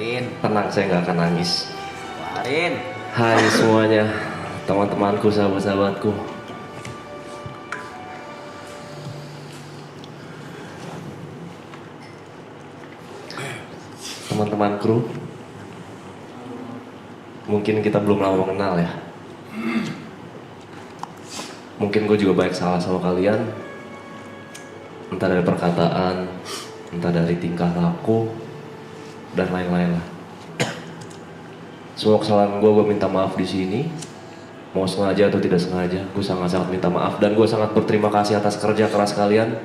Keluarin. Tenang, saya nggak akan nangis. Keluarin. Hai semuanya, teman-temanku, sahabat-sahabatku. Teman-teman kru, mungkin kita belum lama mengenal ya. Mungkin gue juga banyak salah sama kalian. Entah dari perkataan, entah dari tingkah laku, dan lain-lain lah. Semua kesalahan gue minta maaf di sini. Mau sengaja atau tidak sengaja, gue sangat-sangat minta maaf. Dan gue sangat berterima kasih atas kerja keras kalian.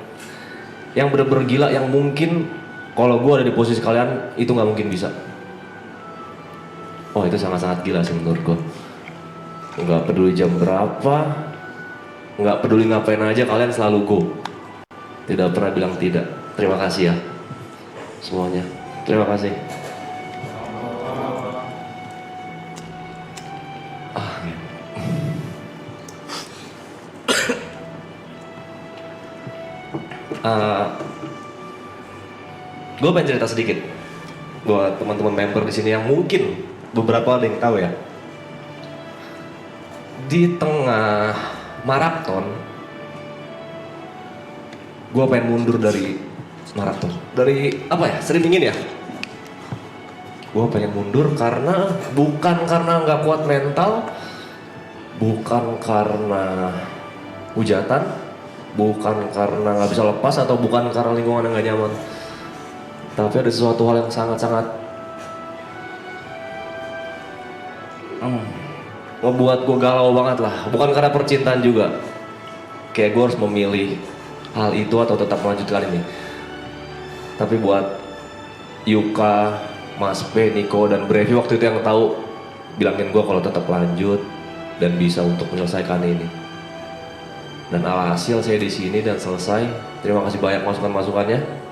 Yang bener-bener gila, yang mungkin kalau gue ada di posisi kalian, itu nggak mungkin bisa. Oh, itu sangat-sangat gila sih menurut gue. Nggak peduli jam berapa, nggak peduli ngapain aja, kalian selalu go. Tidak pernah bilang tidak. Terima kasih ya semuanya. Terima kasih. Gue pengen cerita sedikit buat teman-teman member di sini yang mungkin beberapa ada yang tahu ya. Di tengah maraton, gue pengen mundur dari maraton. Dari apa ya? Sering dingin ya. Gue pengen mundur karena bukan karena nggak kuat mental, bukan karena hujatan, bukan karena nggak bisa lepas, atau bukan karena lingkungan yang nggak nyaman. Tapi ada sesuatu hal yang sangat-sangat ngebuat gue galau banget lah. Bukan karena percintaan juga. Kayak gue harus memilih hal itu atau tetap melanjutkan ini. Tapi buat Yuka, Mas P, Niko, dan Brevi waktu itu yang tahu, bilangin gue kalau tetap lanjut dan bisa untuk menyelesaikan ini. Dan alhasil saya di sini dan selesai. Terima kasih banyak masukan-masukannya.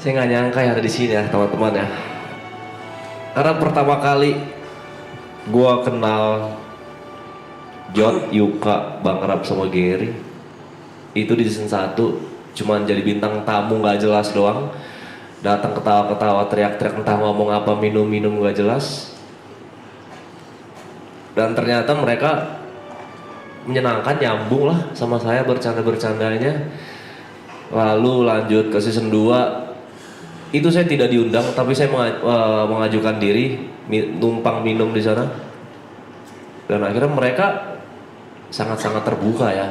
Saya nggak nyangka ya ada di sini ya teman-teman ya. Karena pertama kali gue kenal Jod, Yuka, Bang Rap sama Gary itu di season 1, cuman jadi bintang tamu nggak jelas doang. Datang ketawa-ketawa, teriak-teriak, entah ngomong apa, minum-minum nggak jelas. Dan ternyata mereka menyenangkan, nyambung lah sama saya bercanda-bercandanya. Lalu lanjut ke season 2. Itu saya tidak diundang, tapi saya mengajukan diri numpang minum di sana. Dan akhirnya mereka sangat-sangat terbuka ya,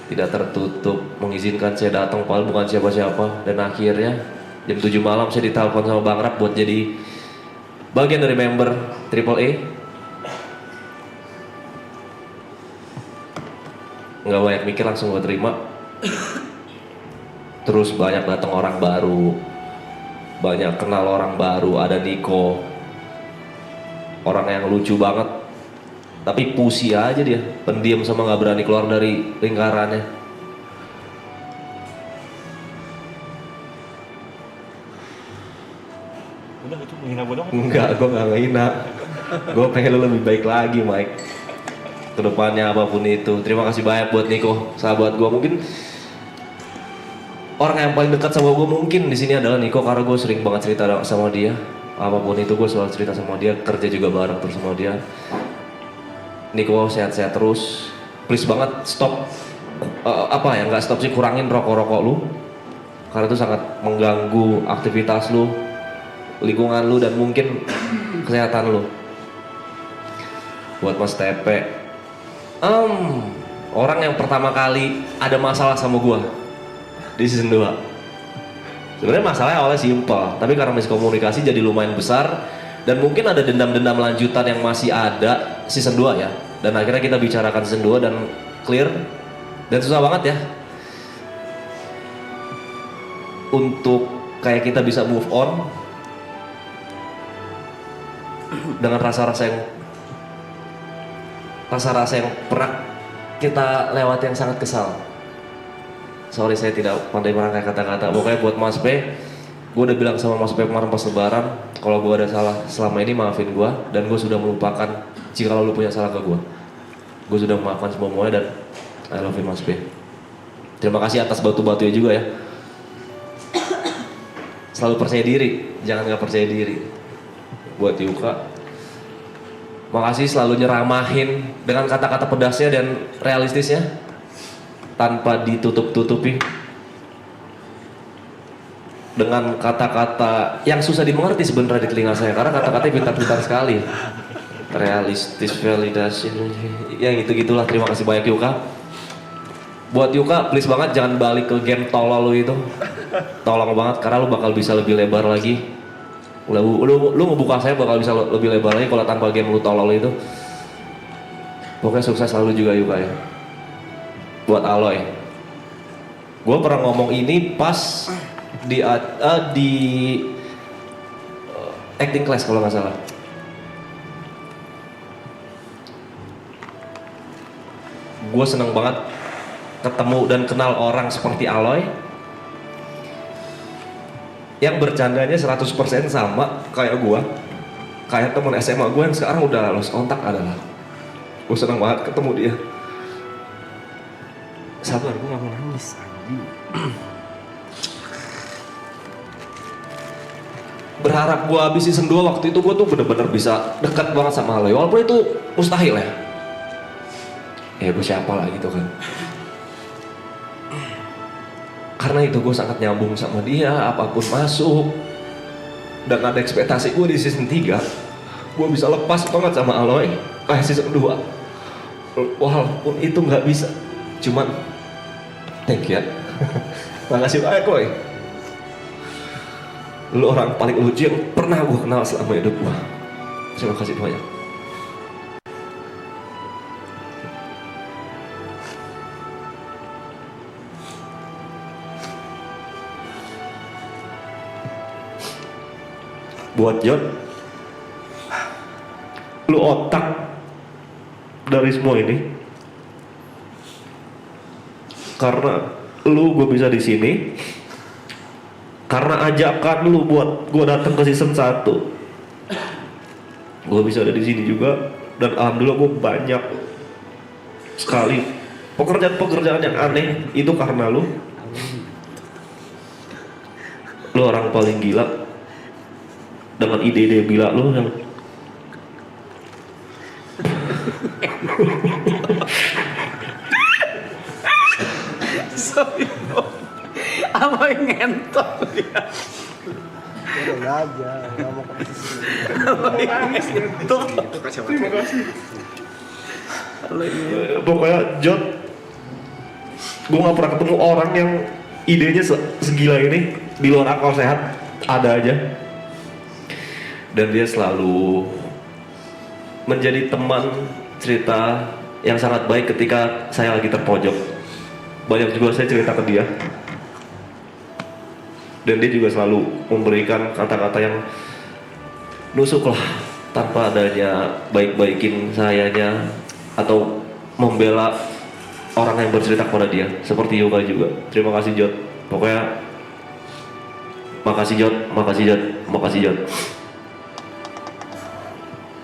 tidak tertutup, mengizinkan saya datang padahal bukan siapa-siapa. Dan akhirnya jam 7 malam saya ditelepon sama Bang Rap buat jadi bagian dari member Triple A. Nggak banyak mikir, langsung gue terima. Terus banyak datang orang baru, banyak kenal orang baru. Ada Niko, orang yang lucu banget, tapi pusi aja dia, pendiam sama nggak berani keluar dari lingkarannya. Udah itu menghina gue dong. Enggak, gue nggak ngehina. Gue pengen lu lebih baik lagi, Mike. Kedepannya apapun itu. Terima kasih banyak buat Niko, sahabat gue. Mungkin orang yang paling dekat sama gue mungkin di sini adalah Niko, karena gue sering banget cerita sama dia. Apapun itu gue selalu cerita sama dia, kerja juga bareng terus sama dia. Niko sehat-sehat terus. Please banget stop, nggak stop sih, kurangin rokok-rokok lu. Karena itu sangat mengganggu aktivitas lu, lingkungan lu, dan mungkin kesehatan lu. Buat Mas TP, orang yang pertama kali ada masalah sama gue di season 2. Sebenarnya masalahnya awalnya simpel, tapi karena miskomunikasi jadi lumayan besar. Dan mungkin ada dendam-dendam lanjutan yang masih ada season 2 ya. Dan akhirnya kita bicarakan season 2 dan clear. Dan susah banget ya untuk kayak kita bisa move on dengan rasa-rasa yang pernah kita lewati yang sangat kesal. Sorry, saya tidak pandai merangkai kata-kata. Pokoknya buat Mas P, gue udah bilang sama Mas P kemarin pas lebaran, kalau gue ada salah selama ini maafin gue, dan gue sudah melupakan jika lu punya salah ke gue. Gue sudah memaafkan semuanya dan I love you Mas B. Terima kasih atas batu-batunya juga ya. Selalu percaya diri, jangan gak percaya diri. Buat Yuka, makasih selalu nyeramahin dengan kata-kata pedasnya dan realistisnya tanpa ditutup-tutupi dengan kata-kata yang susah dimengerti sebenarnya di telinga saya karena kata-katanya pintar-pintar sekali. Realistis, validasi, yang gitu-gitulah. Terima kasih banyak Yuka. Buat Yuka, please banget jangan balik ke game tolol lu itu. Tolong banget karena lu bakal bisa lebih lebar lagi. Lu ngebuka saya bakal bisa lebih lebar lagi kalau tanpa game lu tolol itu. Pokoknya sukses selalu juga Yuka ya. Buat Aloy, gue pernah ngomong ini pas di acting class kalau nggak salah. Gue seneng banget ketemu dan kenal orang seperti Aloy yang bercandanya 100% sama kayak gue, kayak temen SMA gue yang sekarang udah lost kontak adalah. Gue seneng banget ketemu dia. Sabar, gue gak mau nangis. Berharap gue habis season 2 waktu itu gue tuh bener-bener bisa dekat banget sama Aloy, walaupun itu mustahil ya. Ya gue siapa lah gitu kan. Karena itu gue sangat nyambung sama dia, apapun masuk. Dan ada ekspektasi gue di season 3 gue bisa lepas banget sama Aloy kayak season 2. Walaupun itu gak bisa. Cuman thank you ya. Makasih banyak Loy. Lu orang paling lucu yang pernah gue kenal selama hidup gue. Terima kasih banyak. Buat John, lu otak dari semua ini. Karena lu gue bisa di sini. Karena ajakan lu buat gue datang ke season 1. Gue bisa ada di sini juga dan alhamdulillah gue banyak sekali pekerjaan-pekerjaan yang aneh itu karena lu. Lu orang paling gila dengan ide-ide gila lu yang sorry apa yang ngentot ya udah aja nggak mau terima kasih pokoknya John, gue gak pernah ketemu orang yang idenya segila ini di luar akal sehat ada aja. Dan dia selalu menjadi teman cerita yang sangat baik ketika saya lagi terpojok. Banyak juga saya cerita ke dia. Dan dia juga selalu memberikan kata-kata yang nusuk lah, tanpa adanya baik-baikin sayanya atau membela orang yang bercerita kepada dia, seperti Yoga juga. Terima kasih Jod. Pokoknya makasih Jod, makasih Jod, makasih Jod.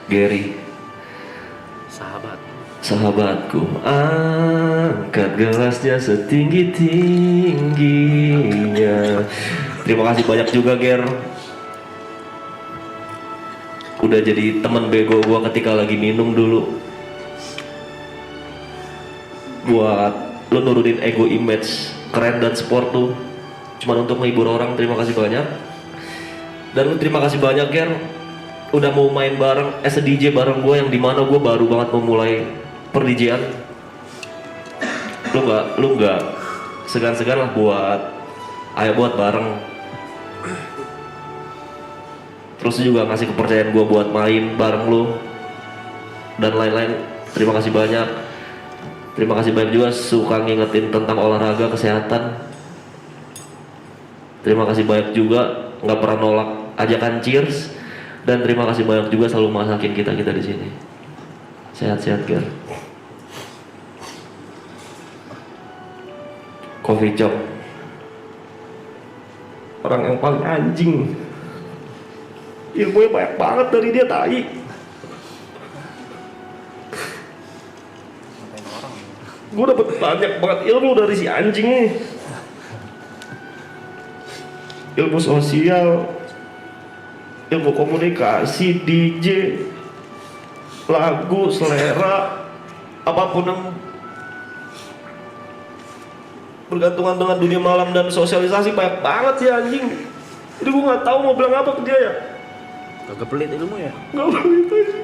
Gary, sahabatku, angkat gelasnya setinggi-tingginya. Terima kasih banyak juga Ger, udah jadi teman bego gua ketika lagi minum dulu, buat lo nurunin ego image keren dan sport tuh cuma untuk menghibur orang. Terima kasih banyak. Dan terima kasih banyak Ger, udah mau main bareng as a DJ bareng gue, yang dimana gue baru banget memulai per DJ-an. Lu nggak segan-segan lah buat ayo buat bareng. Terus juga ngasih kepercayaan gue buat main bareng lu dan lain-lain. Terima kasih banyak. Terima kasih banyak juga suka ngingetin tentang olahraga, kesehatan. Terima kasih banyak juga nggak pernah nolak ajakan cheers. Dan terima kasih banyak juga selalu masakin kita di sini. Sehat-sehat Ger. Coffee Chop, orang yang paling anjing. Ilmunya banyak banget dari dia, tai. Gue dapet banyak banget ilmu dari si anjing nih. Ilmu sosial, ilmu komunikasi, DJ, lagu, selera, apapun yang bergantungan dengan dunia malam dan sosialisasi banyak banget sih anjing. Jadi gue nggak tahu mau bilang apa ke dia ya. Kagak pelit ilmu ya? Nggak pelit aja.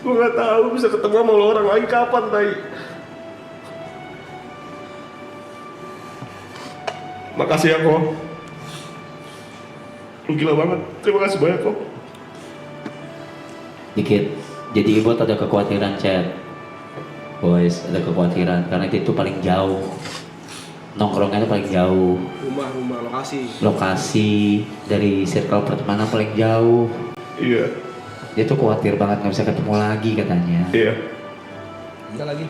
Gue nggak tahu bisa ketemu sama lo orang lagi kapan, tai. Makasih ya kok. Lu gila banget. Terima kasih banyak kok. Dikit. Jadi Ibot ada kekhawatiran chat. Boys, ada kekhawatiran karena itu paling jauh. Nongkrongnya itu paling jauh. Rumah lokasi. Lokasi dari circle pertemanan paling jauh. Iya. Dia tuh khawatir banget nggak bisa ketemu lagi katanya. Iya. Enggak lagi.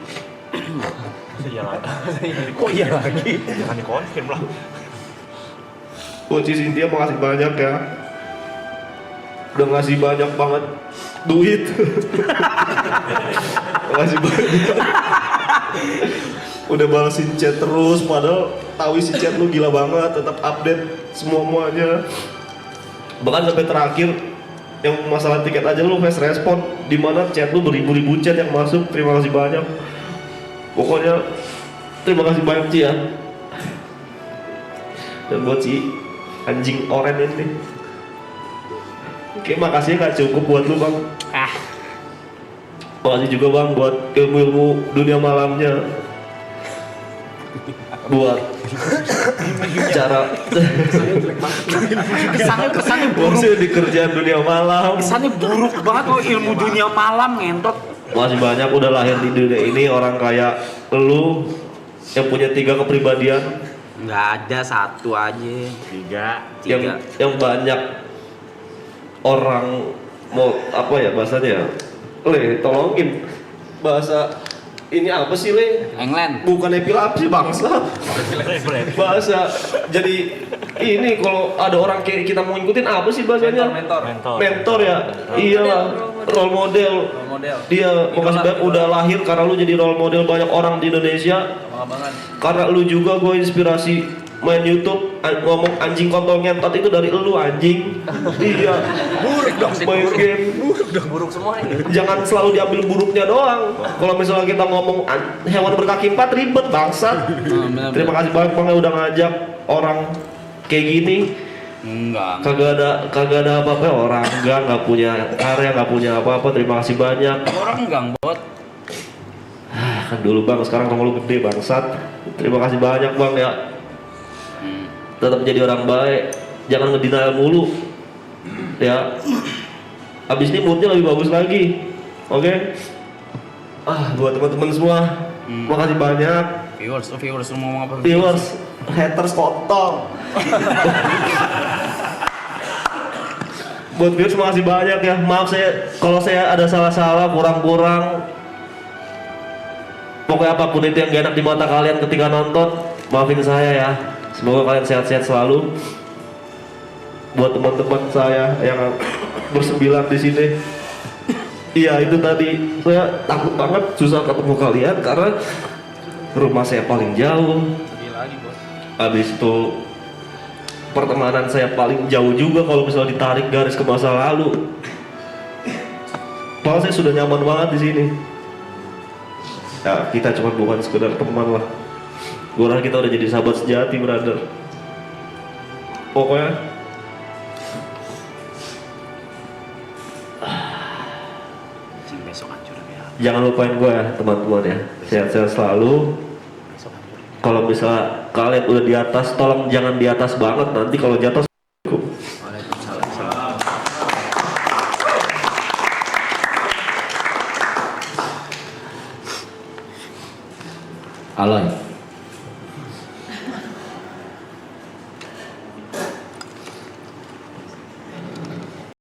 Kok iya lagi? Jangan dikonfirm lah. Buat si Cynthia makasih banyak ya. Udah ngasih banyak banget duit. Makasih banyak. Udah balesin chat terus, padahal tahu isi chat lu gila banget, tetap update semuanya. Bahkan sampai terakhir yang masalah tiket aja lu fast respon, di mana chat lu beribu-ribu chat yang masuk. Terima kasih banyak. Pokoknya terima kasih banyak Ci ya. Dan buat si anjing oren ini, oke, makasih gak cukup buat lu bang. Makasih juga bang buat ilmu-ilmu dunia malamnya, buat cara Kesannya buruk. maksudnya di kerjaan dunia malam. Kesannya buruk banget lo ilmu dunia malam ngentot. Makasih banyak udah lahir di dunia ini orang kayak lu yang punya 3 kepribadian. Nggak ada, satu aja. Tiga. Yang banyak orang mau apa ya bahasanya, Le, tolongin bahasa ini apa sih Le? England. Bukan epilepsi bangsa. Bahasa jadi ini kalau ada orang kayak kita mau ngikutin apa sih bahasanya? Mentor ya. Iyalah, role model. Dia makasih banyak udah lahir karena lu jadi role model banyak orang di Indonesia. Karena lu juga gue inspirasi main YouTube ngomong anjing kontol ngentot itu dari lu anjing. Iya. Buruk dong main game. Buruk semua ini. Jangan selalu diambil buruknya doang. Kalau misalnya kita ngomong hewan berkaki 4 ribet bangsat. Terima kasih banyak Bang yang udah ngajak orang kayak gini. Enggak. Kagak ada apa-apa orang nggak punya karya, nggak punya apa-apa. Terima kasih banyak. Orang enggak bot. Kan dulu bang, sekarang kamu lu gede bangsat. Terima kasih banyak bang ya. Tetap jadi orang baik, jangan ngedenial mulu. Ya. Abis ini moodnya lebih bagus lagi. Oke? Buat teman-teman semua, makasih banyak. Viewers lu ngomong apa? Viewers, haters kotor. Buat viewers makasih banyak ya. Maaf kalau saya ada salah-salah, kurang-kurang. Pokoknya apapun itu yang gak enak di mata kalian ketika nonton, maafin saya ya. Semoga kalian sehat-sehat selalu. Buat teman-teman saya yang bersembilan di sini, iya itu tadi saya takut banget susah ketemu kalian karena rumah saya paling jauh. Habis itu pertemanan saya paling jauh juga kalau misalnya ditarik garis ke masa lalu. Padahal saya sudah nyaman banget di sini. Ya, kita cuma bukan sekedar teman lah. Gue rasa kita udah jadi sahabat sejati, brother. Pokoknya jangan lupain gue ya, teman-teman ya. Sehat-sehat selalu. Kalau misalnya kalian udah di atas, tolong jangan di atas banget. Nanti kalau jatuh Aloy.